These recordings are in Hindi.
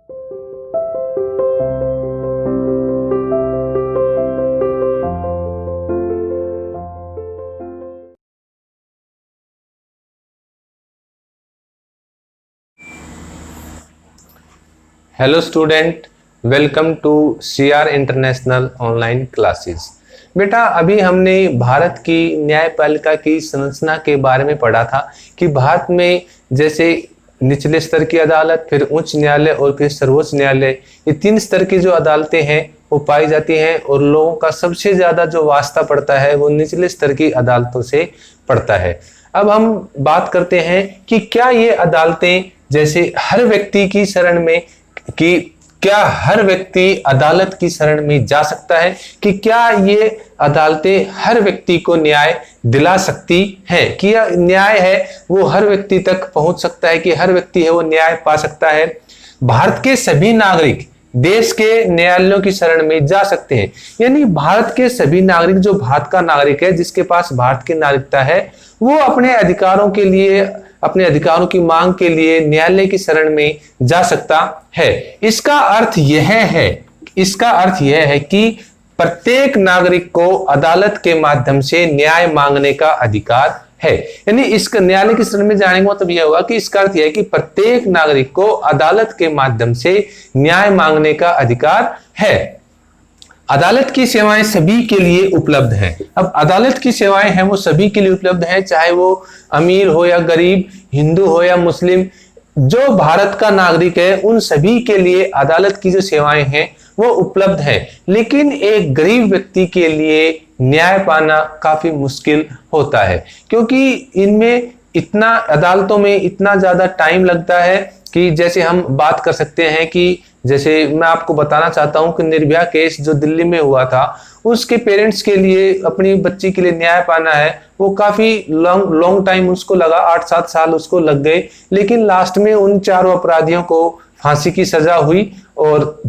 Hello student, welcome to CR international online classes. बेटा, अभी हमने भारत की न्यायपालिका की संरचना के बारे में पढ़ा था कि भारत में जैसे निचले स्तर की अदालत, फिर उच्च न्यायालय और फिर सर्वोच्च न्यायालय, ये 3 स्तर की जो अदालतें हैं वो पाई जाती हैं और लोगों का सबसे ज्यादा जो वास्ता पड़ता है वो निचले स्तर की अदालतों से पड़ता है। अब हम बात करते हैं कि क्या ये अदालतें जैसे हर व्यक्ति की शरण में कि क्या हर व्यक्ति अदालत की शरण में जा सकता है, कि क्या ये अदालतें हर व्यक्ति को न्याय दिला सकती हैं, कि यह न्याय है वो हर व्यक्ति तक पहुंच सकता है, कि हर व्यक्ति है वो न्याय पा सकता है। भारत के सभी नागरिक देश के न्यायालयों की शरण में जा सकते हैं, यानी भारत के सभी नागरिक, जो भारत का नागरिक है, जिसके पास भारत की नागरिकता है, वो अपने अधिकारों के लिए, अपने अधिकारों की मांग के लिए न्यायालय की शरण में जा सकता है। इसका अर्थ यह है कि प्रत्येक नागरिक को अदालत के माध्यम से न्याय मांगने का अधिकार है। यानी इसका न्यायालय की शरण में जाने का मतलब यह हुआ कि इसका अर्थ यह है कि प्रत्येक नागरिक को अदालत के माध्यम से न्याय मांगने का अधिकार है। अदालत की सेवाएं सभी के लिए उपलब्ध हैं। अब अदालत की सेवाएं हैं वो सभी के लिए उपलब्ध हैं, चाहे वो अमीर हो या गरीब, हिंदू हो या मुस्लिम, जो भारत का नागरिक है उन सभी के लिए अदालत की जो सेवाएं हैं वो उपलब्ध हैं। लेकिन एक गरीब व्यक्ति के लिए न्याय पाना काफी मुश्किल होता है, क्योंकि इनमें इतना, अदालतों में इतना ज्यादा टाइम लगता है कि जैसे हम बात कर सकते हैं कि जैसे मैं आपको बताना चाहता हूं कि निर्भया केस जो दिल्ली में हुआ था, उसके पेरेंट्स के लिए अपनी बच्ची के लिए न्याय पाना है वो काफी लॉन्ग टाइम उसको लगा, 8-7 साल उसको लग गए। लेकिन लास्ट में उन 4 अपराधियों को फांसी की सजा हुई और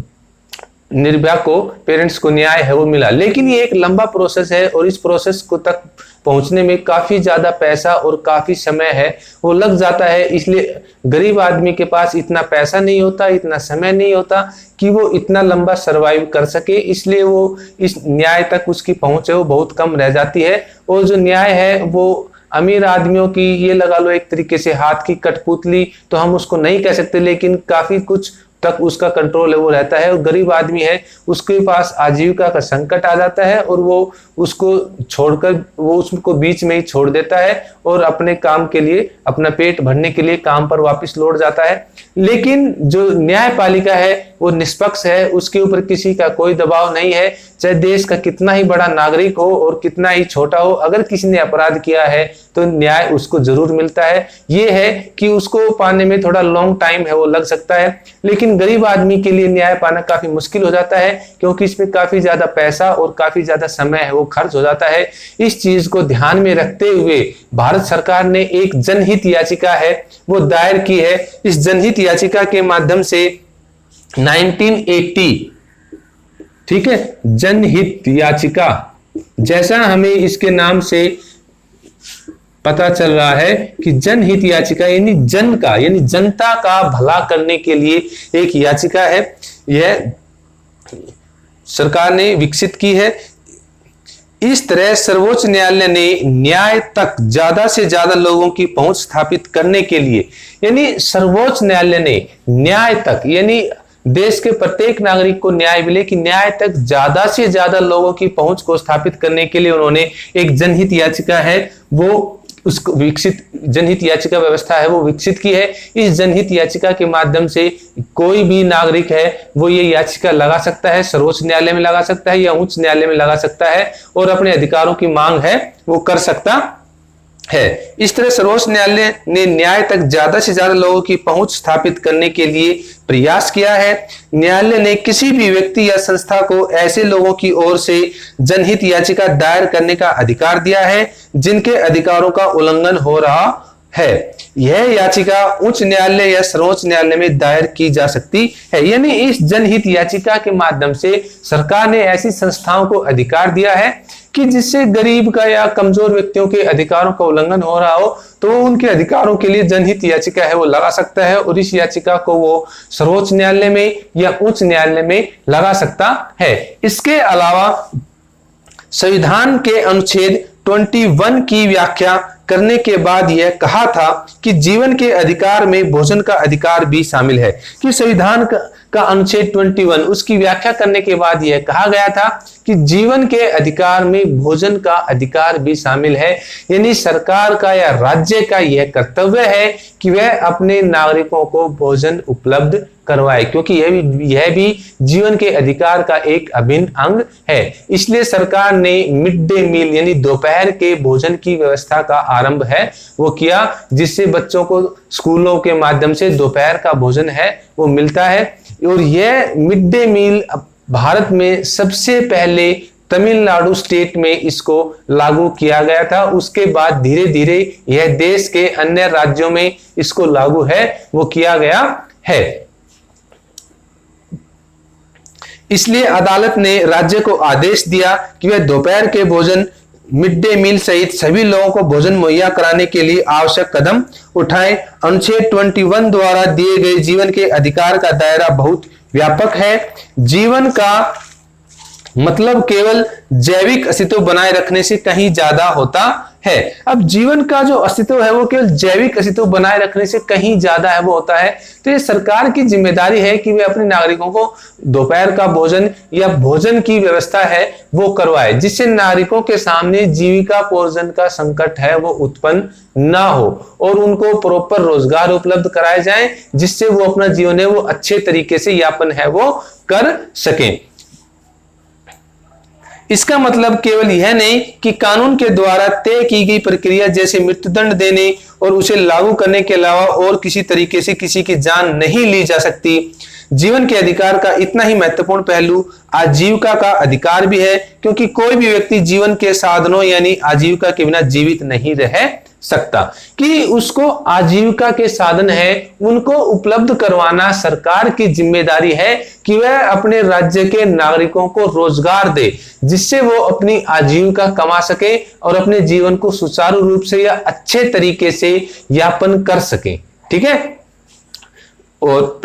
निर्भया को, पेरेंट्स को न्याय है वो मिला। लेकिन ये एक लंबा प्रोसेस है और इस प्रोसेस को तक पहुंचने में काफी ज्यादा पैसा और काफी समय है वो लग जाता है। इसलिए गरीब आदमी के पास इतना पैसा नहीं होता, इतना समय नहीं होता कि वो इतना लंबा सरवाइव कर सके, इसलिए वो इस न्याय तक उसकी पहुंच है वो बहुत कम रह जाती है। और जो न्याय है वो अमीर आदमियों की, ये लगा लो एक तरीके से हाथ की कठपुतली तो हम उसको नहीं कह सकते, लेकिन काफी कुछ तक उसका कंट्रोल है वो रहता है। और गरीब आदमी है उसके पास आजीविका का संकट आ जाता है और वो उसको छोड़कर, वो उसको बीच में ही छोड़ देता है और अपने काम के लिए, अपना पेट भरने के लिए काम पर वापस लौट जाता है। लेकिन जो न्यायपालिका है वो निष्पक्ष है, उसके ऊपर किसी का कोई दबाव नहीं है, चाहे देश का कितना ही बड़ा नागरिक हो और कितना ही छोटा हो, अगर किसी ने अपराध किया है तो न्याय उसको जरूर मिलता है। ये है कि उसको पाने में थोड़ा लॉन्ग टाइम है वो लग सकता है, लेकिन गरीब आदमी के लिए न्याय पाना काफी मुश्किल हो जाता है, क्योंकि इसमें काफी ज्यादा पैसा और काफी ज्यादा समय है वो खर्च हो जाता है। इस चीज को ध्यान में रखते हुए भारत सरकार ने एक जनहित याचिका है वो दायर की है। इस जनहित याचिका के माध्यम से 1980, ठीक है, जनहित याचिका, जैसा हमें इसके नाम से पता चल रहा है कि जनहित याचिका यानी जन का, यानी जनता का भला करने के लिए एक याचिका है, यह सरकार ने विकसित की है। इस तरह सर्वोच्च न्यायालय ने न्याय तक ज्यादा से ज्यादा लोगों की पहुंच स्थापित करने के लिए, यानी सर्वोच्च न्यायालय ने न्याय तक, यानी देश के प्रत्येक नागरिक को न्याय मिले कि न्याय तक ज्यादा से ज्यादा लोगों की पहुंच को स्थापित करने के लिए उन्होंने एक जनहित याचिका है वो उसको विकसित, जनहित याचिका व्यवस्था है वो विकसित की है। इस जनहित याचिका के माध्यम से कोई भी नागरिक है वो ये याचिका लगा सकता है, सर्वोच्च न्यायालय में लगा सकता है या उच्च न्यायालय में लगा सकता है और अपने अधिकारों की मांग है वो कर सकता है। इस तरह सर्वोच्च न्यायालय ने न्याय तक ज्यादा से ज्यादा लोगों की पहुंच स्थापित करने के लिए प्रयास किया है। न्यायालय ने किसी भी व्यक्ति या संस्था को ऐसे लोगों की ओर से जनहित याचिका दायर करने का अधिकार दिया है जिनके अधिकारों का उल्लंघन हो रहा है। यह याचिका उच्च न्यायालय या सर्वोच्च न्यायालय में दायर की जा सकती है। यानी इस जनहित याचिका के माध्यम से सरकार ने ऐसी संस्थाओं को अधिकार दिया है कि जिससे गरीब का या कमजोर व्यक्तियों के अधिकारों का उल्लंघन हो रहा हो तो वो उनके अधिकारों के लिए जनहित याचिका है वो लगा सकता है, और इस याचिका को वो सर्वोच्च न्यायालय में या उच्च न्यायालय में लगा सकता है। इसके अलावा संविधान के अनुच्छेद 21 की व्याख्या करने के बाद यह कहा था कि जीवन के अधिकार में भोजन का अधिकार भी शामिल है, कि संविधान का अनुच्छेद 21 उसकी व्याख्या करने के बाद यह कहा गया था कि जीवन के अधिकार में भोजन का अधिकार भी शामिल है। यानी सरकार का या राज्य का यह कर्तव्य है कि वह अपने नागरिकों को भोजन उपलब्ध करवाए, क्योंकि यह भी जीवन के अधिकार का एक अभिन्न अंग है। इसलिए सरकार ने मिड डे मील यानी दोपहर के भोजन की व्यवस्था का आरंभ है वो किया, जिससे बच्चों को स्कूलों के माध्यम से दोपहर का भोजन है वो मिलता है। और यह मिड डे मील भारत में सबसे पहले तमिलनाडु स्टेट में इसको लागू किया गया था। उसके बाद धीरे धीरे यह देश के अन्य राज्यों में इसको लागू है वो किया गया है। इसलिए अदालत ने राज्य को आदेश दिया कि वह दोपहर के भोजन मिड डे मील सहित सभी लोगों को भोजन मुहैया कराने के लिए आवश्यक कदम उठाएं। अनुच्छेद 21 द्वारा दिए गए जीवन के अधिकार का दायरा बहुत व्यापक है। जीवन का मतलब केवल जैविक अस्तित्व बनाए रखने से कहीं ज्यादा होता है। अब जीवन का जो अस्तित्व है वो केवल जैविक अस्तित्व बनाए रखने से कहीं ज्यादा है वो होता है। तो ये सरकार की जिम्मेदारी है कि वे अपने नागरिकों को दोपहर का भोजन या भोजन की व्यवस्था है वो करवाए, जिससे नागरिकों के सामने जीविका पोषण का संकट है वो उत्पन्न ना हो और उनको प्रॉपर रोजगार उपलब्ध कराए जाए, जिससे वो अपना जीवन है वो अच्छे तरीके से यापन है वो कर सकें। इसका मतलब केवल यह नहीं कि कानून के द्वारा तय की गई प्रक्रिया जैसे मृत्युदंड देने और उसे लागू करने के अलावा और किसी तरीके से किसी की जान नहीं ली जा सकती। जीवन के अधिकार का इतना ही महत्वपूर्ण पहलू आजीविका का अधिकार भी है, क्योंकि कोई भी व्यक्ति जीवन के साधनों यानी आजीविका के बिना जीवित नहीं रह सकता। कि उसको आजीविका के साधन है उनको उपलब्ध करवाना सरकार की जिम्मेदारी है कि वह अपने राज्य के नागरिकों को रोजगार दे, जिससे वो अपनी आजीविका कमा सके और अपने जीवन को सुचारू रूप से या अच्छे तरीके से यापन कर सके। ठीक है। और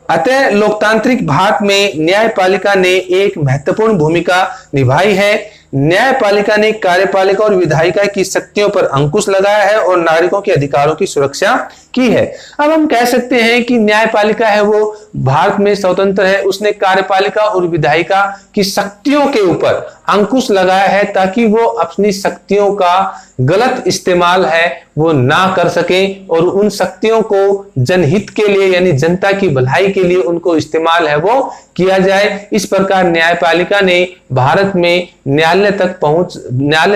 अतः लोकतांत्रिक भारत में न्यायपालिका ने एक महत्वपूर्ण भूमिका निभाई है। न्यायपालिका ने कार्यपालिका और विधायिका की शक्तियों पर अंकुश लगाया है और नागरिकों के अधिकारों की सुरक्षा की है। अब हम कह सकते हैं कि न्यायपालिका है वो भारत में स्वतंत्र है, उसने कार्यपालिका और विधायिका की शक्तियों के ऊपर अंकुश लगाया है ताकि वो अपनी शक्तियों का गलत इस्तेमाल है वो ना कर सके और उन शक्तियों को जनहित के लिए यानी जनता की भलाई के लिए उनको इस्तेमाल है वो किया जाए। इस प्रकार न्यायपालिका ने भारत में न्यायालय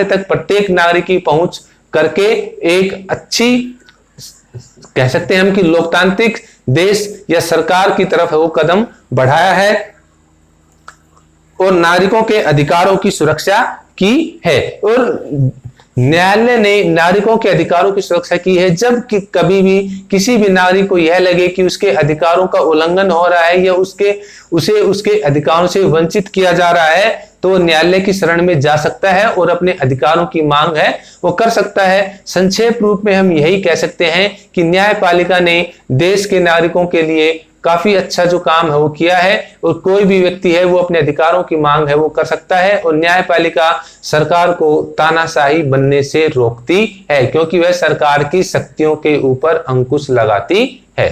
तक प्रत्येक नागरिक की पहुंच करके एक अच्छी कह सकते हैं हम कि लोकतांत्रिक देश या सरकार की तरफ वो कदम बढ़ाया है और नागरिकों के अधिकारों की सुरक्षा की है। और न्यायालय ने नागरिकों के अधिकारों की सुरक्षा की है जब कि कभी भी किसी भी नागरिक को यह लगे कि उसके अधिकारों का उल्लंघन हो रहा है या उसे उसके अधिकारों से वंचित किया जा रहा है, तो वो न्यायालय की शरण में जा सकता है और अपने अधिकारों की मांग है वो कर सकता है। संक्षेप रूप में हम यही कह सकते हैं कि न्यायपालिका ने देश के नागरिकों के लिए काफी अच्छा जो काम है वो किया है और कोई भी व्यक्ति है वो अपने अधिकारों की मांग है वो कर सकता है और न्यायपालिका सरकार को तानाशाही बनने से रोकती है क्योंकि वह सरकार की शक्तियों के ऊपर अंकुश लगाती है।